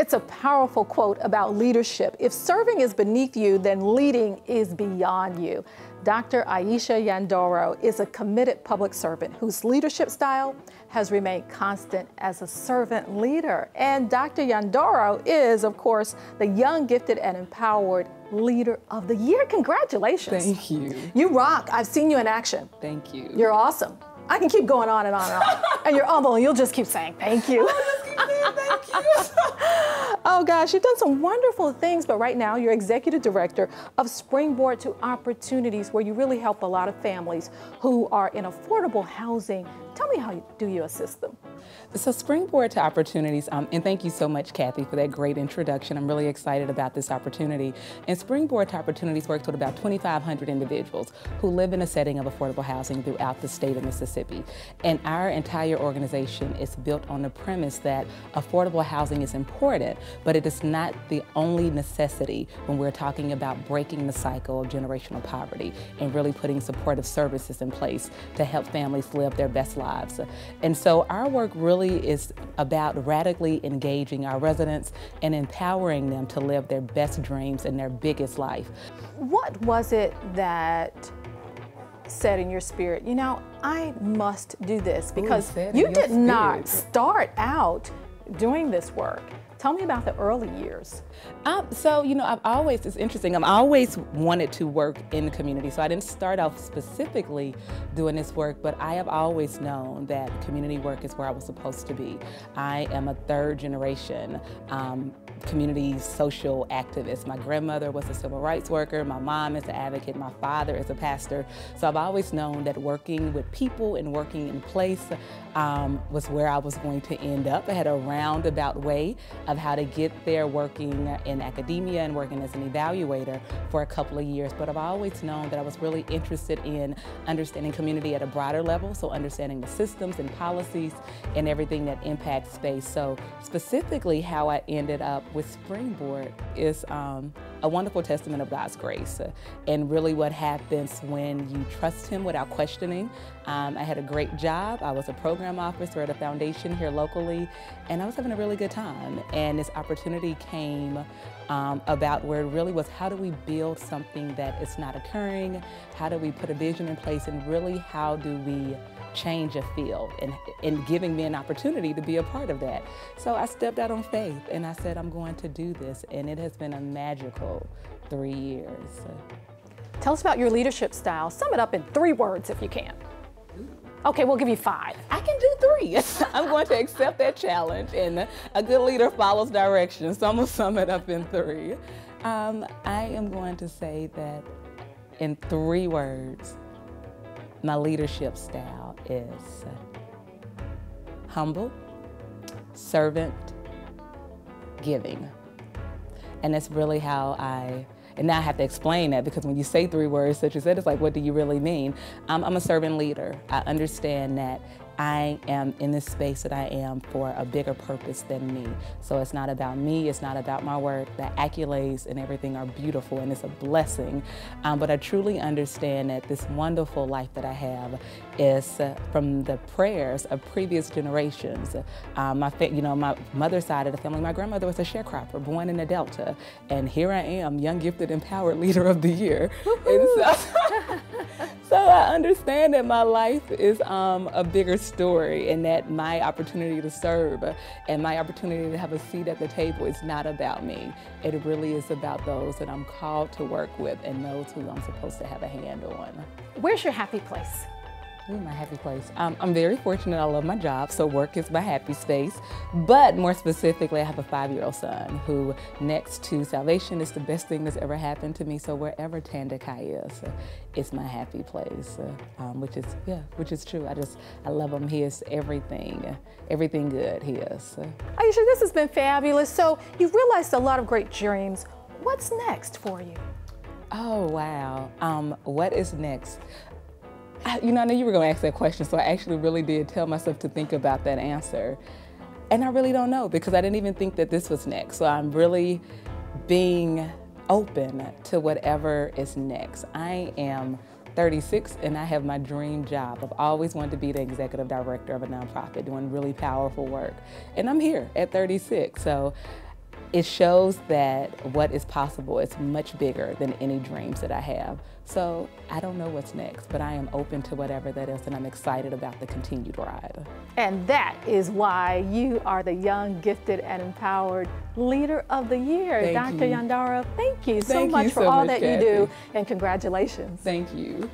It's a powerful quote about leadership. If serving is beneath you, then leading is beyond you. Dr. Aisha Nyandoro is a committed public servant whose leadership style has remained constant as a servant leader. And Dr. Nyandoro is, of course, the Young, Gifted, and Empowered Leader of the Year. Congratulations. Thank you. You rock. I've seen you in action. Thank you. You're awesome. I can keep going on and on and on. And you're humble, and you'll just keep saying thank you. Thank you. Oh gosh, you've done some wonderful things, but right now you're Executive Director of Springboard to Opportunities, where you really help a lot of families who are in affordable housing. Tell me, how do you assist them? So Springboard to Opportunities, and thank you so much, Kathy, for that great introduction. I'm really excited about this opportunity. And Springboard to Opportunities works with about 2,500 individuals who live in a setting of affordable housing throughout the state of Mississippi. And our entire organization is built on the premise that affordable housing is important, but it is not the only necessity when we're talking about breaking the cycle of generational poverty and really putting supportive services in place to help families live their best lives. And so our work really is about radically engaging our residents and empowering them to live their best dreams and their biggest life. What was it that said in your spirit, you know, I must do this? Because you did not start out doing this work. Tell me about the early years. So, you know, it's interesting, I've always wanted to work in the community. So I didn't start off specifically doing this work, but I have always known that community work is where I was supposed to be. I am a third generation community social activist. My grandmother was a civil rights worker, my mom is an advocate, my father is a pastor. So I've always known that working with people and working in place was where I was going to end up. I had a roundabout way of how to get there, working in academia and working as an evaluator for a couple of years. But I've always known that I was really interested in understanding community at a broader level, so understanding the systems and policies and everything that impacts space. So specifically how I ended up with Springboard is a wonderful testament of God's grace and really what happens when you trust Him without questioning. I had a great job. I was a program officer at a foundation here locally, and I was having a really good time. And this opportunity came about where it really was, how do we build something that is not occurring? How do we put a vision in place? And really, how do we change a field and giving me an opportunity to be a part of that. So I stepped out on faith and I said, I'm going to do this. And it has been a magical 3 years. Tell us about your leadership style. Sum it up in 3 words if you can. Okay, we'll give you 5. I can do 3. I'm going to accept that challenge, and a good leader follows direction. So I'm going to sum it up in 3. I am going to say that in 3 words, my leadership style is humble, servant, giving. And that's really how and now I have to explain that, because when you say 3 words, such as that, it's like, what do you really mean? I'm a servant leader. I understand that I am in this space that I am for a bigger purpose than me. So it's not about me, it's not about my work. The accolades and everything are beautiful and it's a blessing. But I truly understand that this wonderful life that I have is from the prayers of previous generations. My mother's side of the family, my grandmother was a sharecropper born in the Delta. And here I am, Young, Gifted, Empowered Leader of the Year. And so I understand that my life is a bigger story, and that my opportunity to serve and my opportunity to have a seat at the table is not about me. It really is about those that I'm called to work with and those who I'm supposed to have a hand on. Where's your happy place? Ooh, my happy place. I'm very fortunate. I love my job, so work is my happy space. But more specifically, I have a 5-year-old son who, next to salvation, is the best thing that's ever happened to me. So wherever Tandakai is, it's my happy place, which is true. I love him. He is everything good. He is. Aisha, this has been fabulous. So you've realized a lot of great dreams. What's next for you? Oh wow. What is next? I knew you were going to ask that question, so I actually really did tell myself to think about that answer. And I really don't know, because I didn't even think that this was next. So I'm really being open to whatever is next. I am 36 and I have my dream job. I've always wanted to be the executive director of a nonprofit doing really powerful work. And I'm here at 36. So it shows that what is possible is much bigger than any dreams that I have. So I don't know what's next, but I am open to whatever that is, and I'm excited about the continued ride. And that is why you are the Young, Gifted, and Empowered Leader of the Year. Dr. Nyandoro, thank you so much for all that you do, and congratulations. Thank you.